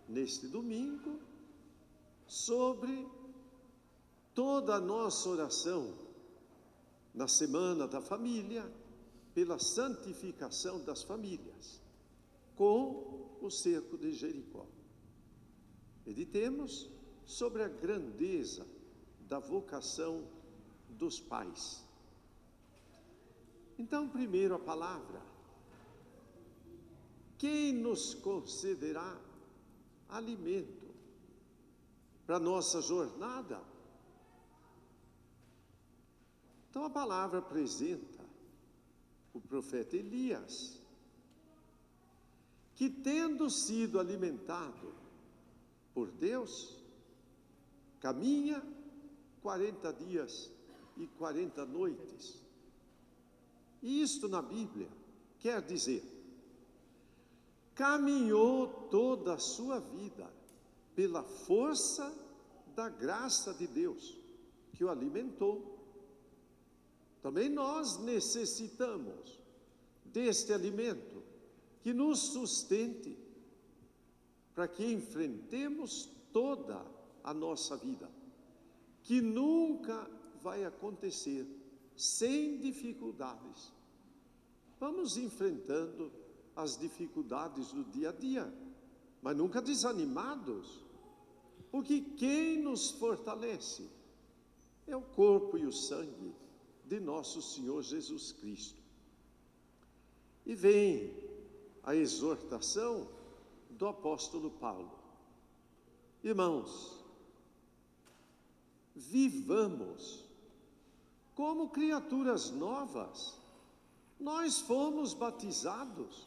neste domingo, sobre toda a nossa oração na Semana da Família, pela santificação das famílias, com o cerco de Jericó. Meditemos sobre a grandeza da vocação dos pais. Então, primeiro a palavra. Quem nos concederá alimento para nossa jornada? Então a palavra apresenta o profeta Elias, que tendo sido alimentado por Deus, caminha 40 dias e 40 noites. E isto na Bíblia quer dizer, caminhou toda a sua vida pela força da graça de Deus, que o alimentou. Também nós necessitamos deste alimento que nos sustente, para que enfrentemos toda a nossa vida, que nunca vai acontecer sem dificuldades. Vamos enfrentando as dificuldades do dia a dia, mas nunca desanimados, porque quem nos fortalece é o corpo e o sangue de nosso Senhor Jesus Cristo. E vem a exortação do apóstolo Paulo. Irmãos, vivamos como criaturas novas. Nós fomos batizados,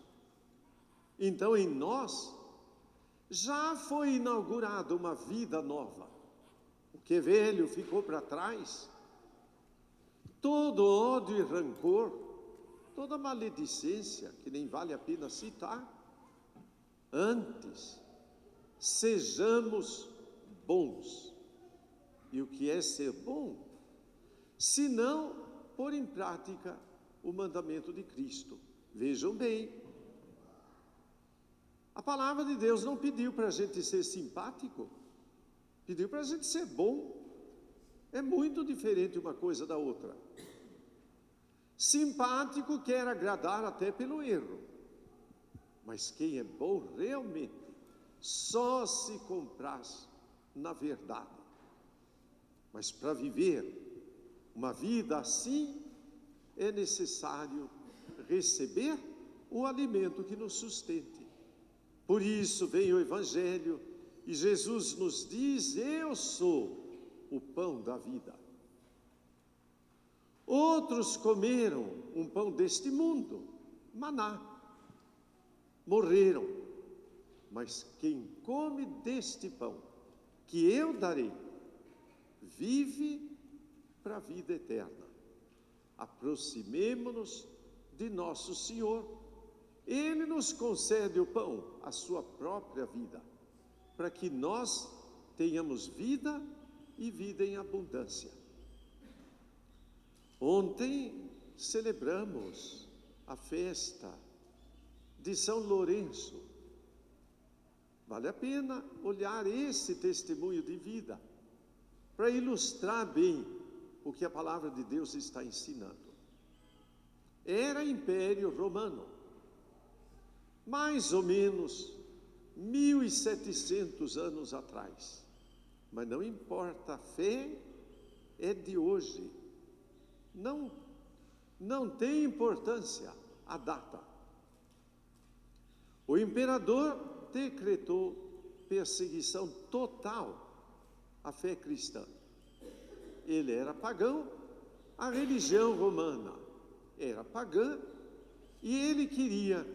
então em nós já foi inaugurada uma vida nova. O que é velho ficou para trás. Todo ódio e rancor, toda maledicência, que nem vale a pena citar. Antes, sejamos bons. E o que é ser bom? Se não pôr em prática o mandamento de Cristo. Vejam bem, a palavra de Deus não pediu para a gente ser simpático, pediu para a gente ser bom. É muito diferente uma coisa da outra. Simpático quer agradar até pelo erro, mas quem é bom realmente só se compraz na verdade. Mas para viver uma vida assim, é necessário receber o alimento que nos sustente. Por isso vem o Evangelho e Jesus nos diz: eu sou o pão da vida. Outros comeram um pão deste mundo, maná, morreram. Mas quem come deste pão que eu darei, vive para a vida eterna. Aproximemo-nos de nosso Senhor. Ele nos concede o pão, a sua própria vida, para que nós tenhamos vida e vida em abundância. Ontem celebramos a festa de São Lourenço. Vale a pena olhar esse testemunho de vida para ilustrar bem o que a palavra de Deus está ensinando. Era Império Romano, mais ou menos 1700 anos atrás. Mas não importa, a fé é de hoje. Não tem importância a data. O imperador decretou perseguição total à fé cristã. Ele era pagão, a religião romana era pagã, e ele queria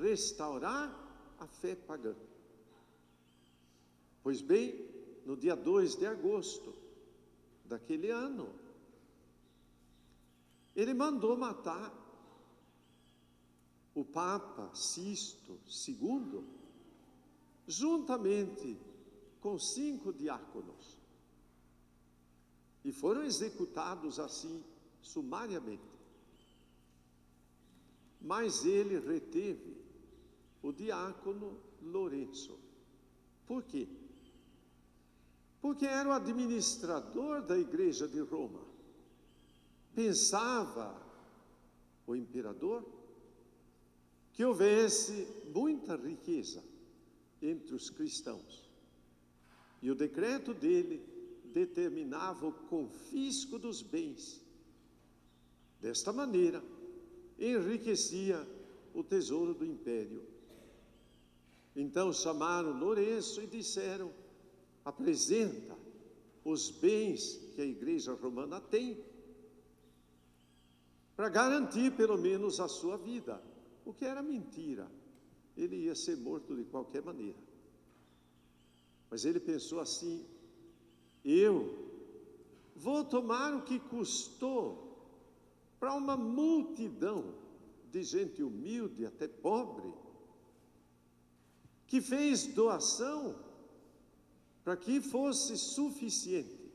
restaurar a fé pagã. Pois bem, no dia 2 de agosto daquele ano, ele mandou matar o Papa Sisto II, juntamente com 5 diáconos. E foram executados assim, sumariamente. Mas ele reteve o diácono Lourenço, Por quê? Porque era o administrador da igreja de Roma. Pensava o imperador que houvesse muita riqueza entre os cristãos. E o decreto dele determinava o confisco dos bens. Desta maneira, enriquecia o tesouro do império. Então chamaram Lourenço e disseram: apresenta os bens que a igreja romana tem, para garantir pelo menos a sua vida, o que era mentira. Ele ia ser morto de qualquer maneira. Mas ele pensou assim: eu vou tomar o que custou para uma multidão de gente humilde, até pobre, que fez doação para que fosse suficiente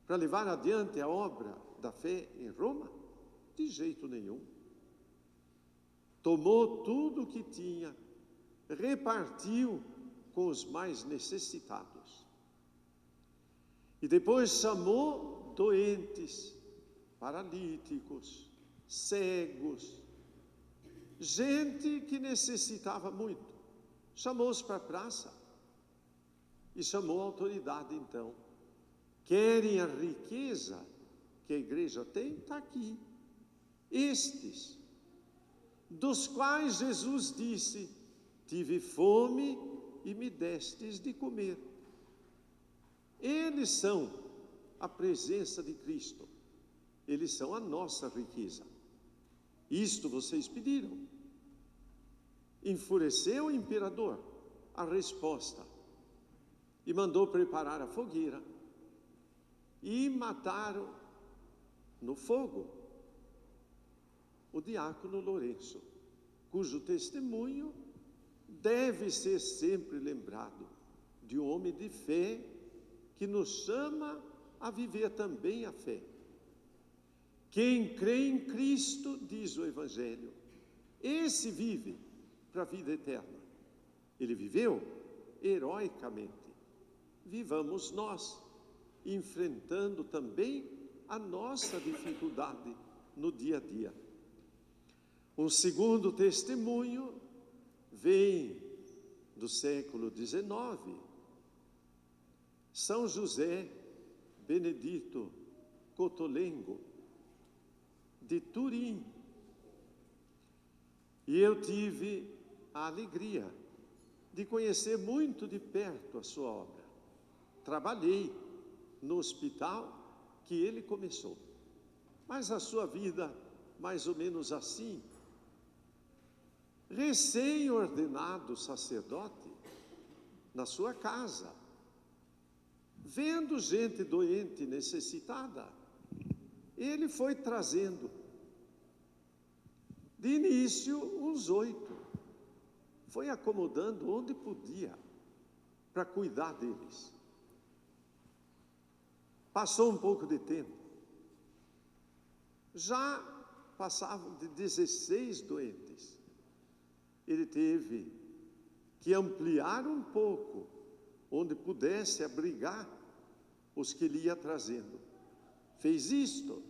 para levar adiante a obra da fé em Roma? De jeito nenhum. Tomou tudo o que tinha, repartiu com os mais necessitados. E depois chamou doentes, paralíticos, cegos, gente que necessitava muito. Chamou-os para a praça e chamou a autoridade então. Querem a riqueza que a igreja tem? Está aqui. Estes, dos quais Jesus disse: tive fome e me destes de comer. Eles são a presença de Cristo. Eles são a nossa riqueza. Isto vocês pediram. Enfureceu o imperador a resposta e mandou preparar a fogueira e mataram no fogo o diácono Lourenço, cujo testemunho deve ser sempre lembrado, de um homem de fé que nos chama a viver também a fé. Quem crê em Cristo, diz o Evangelho, esse vive para a vida eterna. Ele viveu heroicamente. Vivamos nós, enfrentando também a nossa dificuldade no dia a dia. Um segundo testemunho vem do século XIX. São José Benedito Cotolengo, de Turim. E eu tive a alegria de conhecer muito de perto a sua obra. Trabalhei no hospital que ele começou, mas a sua vida, mais ou menos assim, recém-ordenado sacerdote, na sua casa, vendo gente doente, necessitada, ele foi trazendo, de início, uns 8, foi acomodando onde podia, para cuidar deles. Passou um pouco de tempo, já passavam de 16 doentes. Ele teve que ampliar um pouco, onde pudesse abrigar os que ele ia trazendo. Fez isto,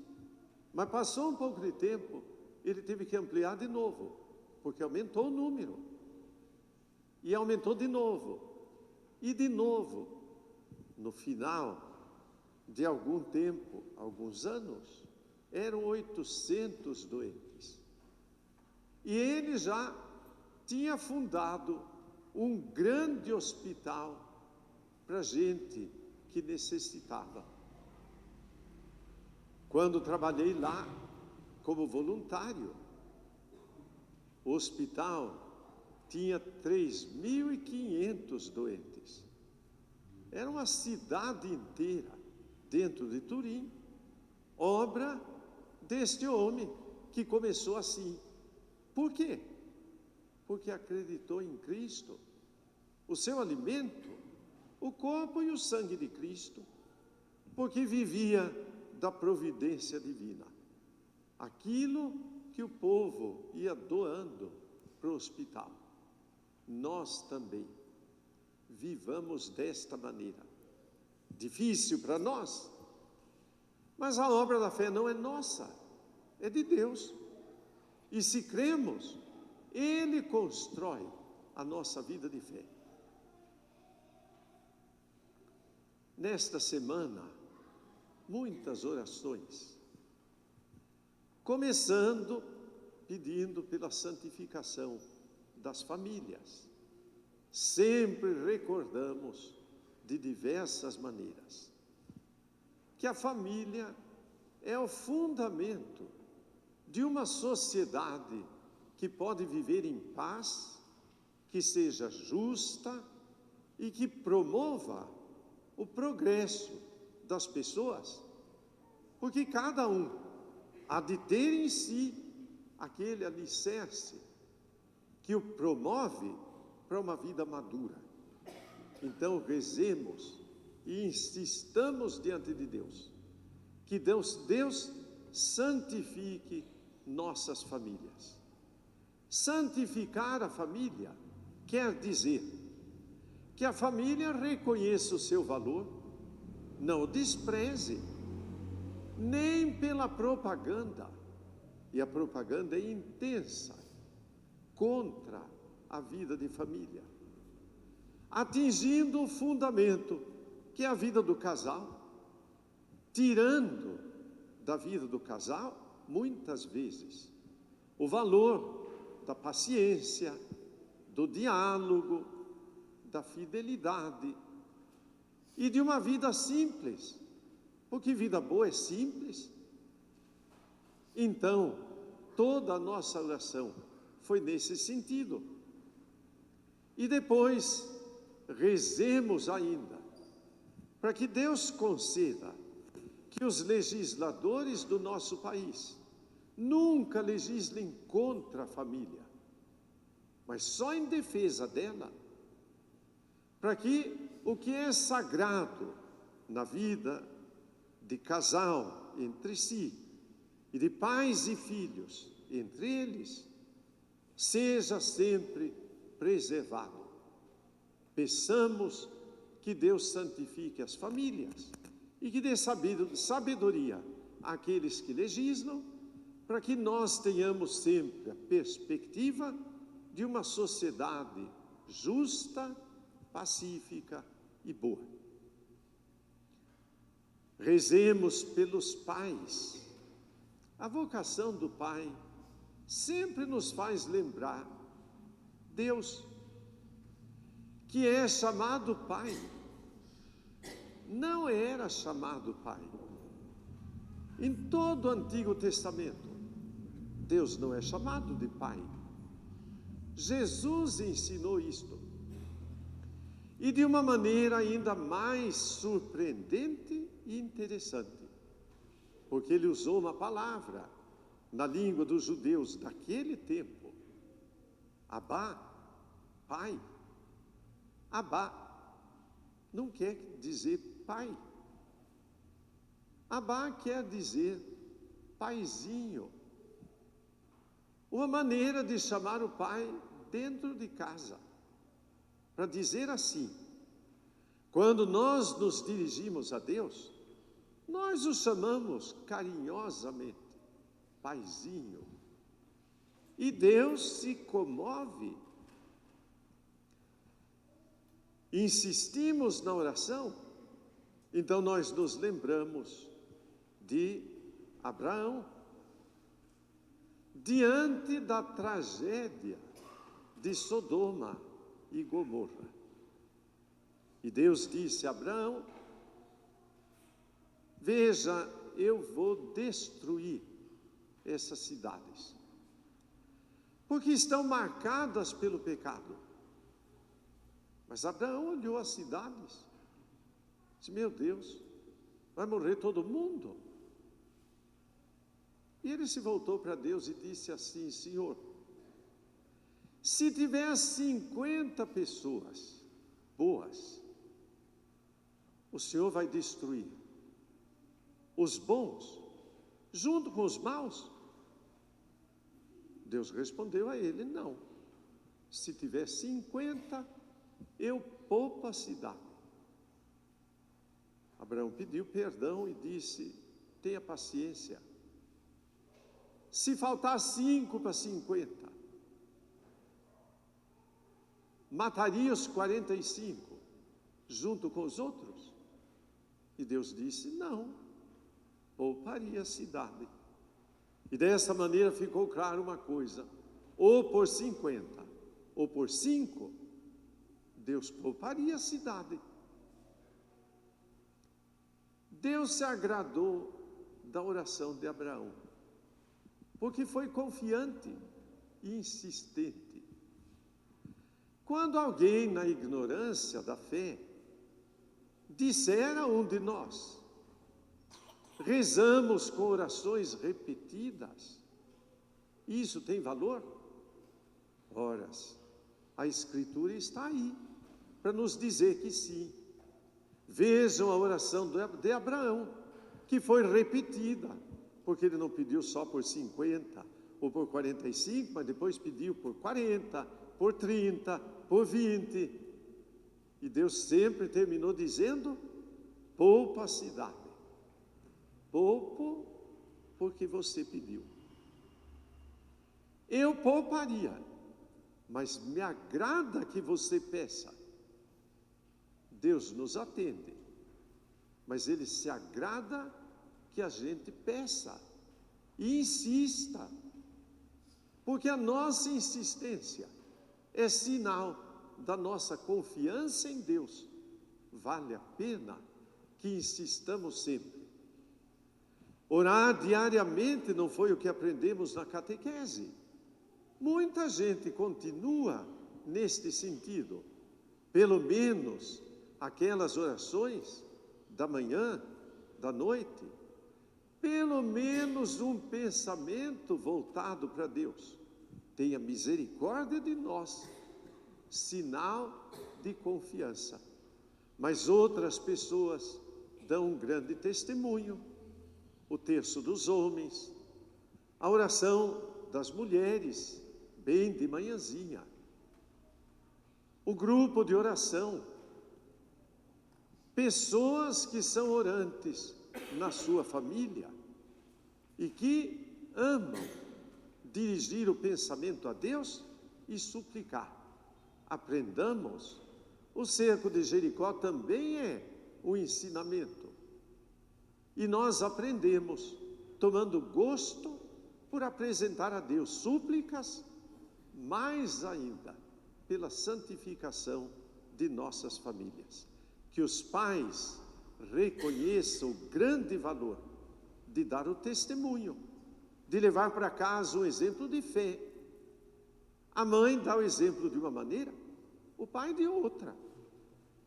mas passou um pouco de tempo, ele teve que ampliar de novo, porque aumentou o número. E aumentou de novo. E de novo, no final de algum tempo, alguns anos, eram 800 doentes. E ele já tinha fundado um grande hospital para gente que necessitava. Quando trabalhei lá como voluntário, o hospital tinha 3.500 doentes. Era uma cidade inteira dentro de Turim, obra deste homem que começou assim. Por quê? Porque acreditou em Cristo, o seu alimento, o corpo e o sangue de Cristo, porque vivia da providência divina. Aquilo que o povo ia doando para o hospital, nós também vivamos desta maneira. Difícil para nós, mas a obra da fé não é nossa, é de Deus. E se cremos, Ele constrói a nossa vida de fé. Nesta semana, muitas orações, começando pedindo pela santificação das famílias. Sempre recordamos de diversas maneiras que a família é o fundamento de uma sociedade que pode viver em paz, que seja justa e que promova o progresso das pessoas, porque cada um há de ter em si aquele alicerce que o promove para uma vida madura. Então rezemos e insistamos diante de Deus, que Deus santifique nossas famílias. Santificar a família quer dizer que a família reconheça o seu valor, não o despreze, nem pela propaganda, e a propaganda é intensa, contra a vida de família, atingindo o fundamento, que é a vida do casal, tirando da vida do casal, muitas vezes, o valor da paciência, do diálogo, da fidelidade e de uma vida simples, porque vida boa é simples. Então, toda a nossa oração foi nesse sentido. E depois, rezemos ainda, para que Deus conceda que os legisladores do nosso país nunca legislem contra a família, mas só em defesa dela, para que o que é sagrado na vida de casal entre si, e de pais e filhos entre eles, seja sempre preservado. Peçamos que Deus santifique as famílias e que dê sabedoria àqueles que legislam, para que nós tenhamos sempre a perspectiva de uma sociedade justa, pacífica e boa. Rezemos pelos pais. A vocação do pai sempre nos faz lembrar Deus, que é chamado pai. Não era chamado pai. Em todo o Antigo Testamento, Deus não é chamado de pai. Jesus ensinou isto. E de uma maneira ainda mais surpreendente e interessante, porque ele usou uma palavra na língua dos judeus daquele tempo, Abá, pai. Abá não quer dizer pai. Abá quer dizer paizinho. Uma maneira de chamar o pai dentro de casa, para dizer assim: quando nós nos dirigimos a Deus, nós o chamamos carinhosamente paizinho, e Deus se comove. Insistimos na oração, então nós nos lembramos de Abraão, diante da tragédia de Sodoma e Gomorra. E Deus disse a Abraão: veja, eu vou destruir essas cidades, porque estão marcadas pelo pecado. Mas Abraão olhou as cidades, disse: meu Deus, vai morrer todo mundo. E ele se voltou para Deus e disse assim: Senhor, se tiver 50 pessoas boas, o Senhor vai destruir os bons junto com os maus? Deus respondeu a ele: não. Se tiver 50 eu poupo a cidade. Abraão pediu perdão e disse: tenha paciência. Se faltar 5 para 50, mataria os 45 junto com os outros? E Deus disse: não, pouparia a cidade. E dessa maneira ficou claro uma coisa: ou por 50 ou por 5, Deus pouparia a cidade. Deus se agradou da oração de Abraão, porque foi confiante e insistente. Quando alguém, na ignorância da fé, disser a um de nós: rezamos com orações repetidas, isso tem valor? Ora, a Escritura está aí para nos dizer que sim. Vejam a oração de Abraão, que foi repetida, porque ele não pediu só por 50 ou por 45, mas depois pediu por 40, por 30, por 20. E Deus sempre terminou dizendo: poupa a cidade. Poupo porque você pediu. Eu pouparia, mas me agrada que você peça. Deus nos atende, mas Ele se agrada que a gente peça e insista, porque a nossa insistência é sinal da nossa confiança em Deus. Vale a pena que insistamos sempre. Orar diariamente não foi o que aprendemos na catequese. Muita gente continua neste sentido, pelo menos aquelas orações da manhã, da noite, pelo menos um pensamento voltado para Deus. Tenha misericórdia de nós, sinal de confiança. Mas outras pessoas dão um grande testemunho: o terço dos homens, a oração das mulheres, bem de manhãzinha, o grupo de oração, pessoas que são orantes na sua família e que amam dirigir o pensamento a Deus e suplicar. Aprendamos, o cerco de Jericó também é um ensinamento. E nós aprendemos tomando gosto por apresentar a Deus súplicas, mais ainda pela santificação de nossas famílias. Que os pais reconheçam o grande valor de dar o testemunho, de levar para casa um exemplo de fé. A mãe dá o exemplo de uma maneira, o pai de outra,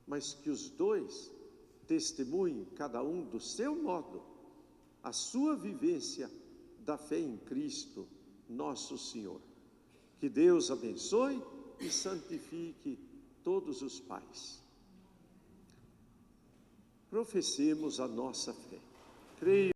mas que os dois testemunhem, cada um do seu modo, a sua vivência da fé em Cristo, nosso Senhor. Que Deus abençoe e santifique todos os pais. Professemos a nossa fé. Creio